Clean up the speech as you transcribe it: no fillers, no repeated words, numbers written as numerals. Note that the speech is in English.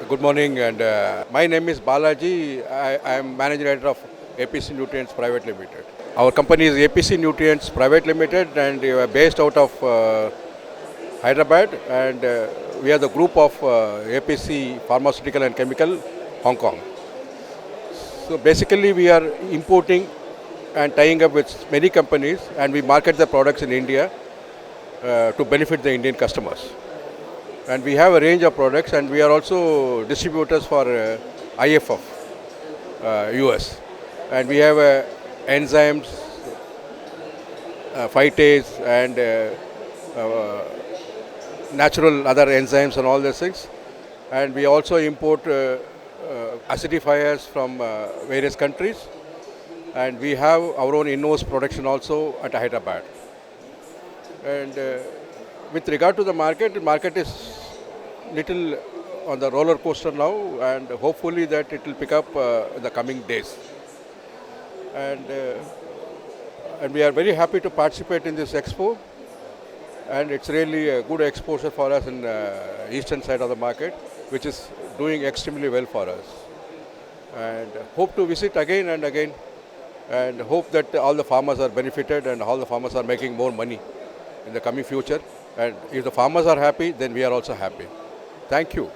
Good morning, and my name is Balaji. I am Managing Director of APC Nutrients Private Limited. Our company is APC Nutrients Private Limited, and we are based out of Hyderabad, and we are the group of APC Pharmaceutical and Chemical, Hong Kong. So basically, we are importing and tying up with many companies, and we market the products in India to benefit the Indian customers. And we have a range of products, and we are also distributors for IFF, US. And we have enzymes, phytase, and natural other enzymes and all those things. And we also import acidifiers from various countries. And we have our own in-house production also at Hyderabad. And with regard to the market is little on the roller coaster now, and hopefully that it will pick up in the coming days. And we are very happy to participate in this expo, and it's really a good exposure for us in eastern side of the market, which is doing extremely well for us. And hope to visit again and again, and hope that all the farmers are benefited and all the farmers are making more money in the coming future. And if the farmers are happy, then we are also happy. Thank you.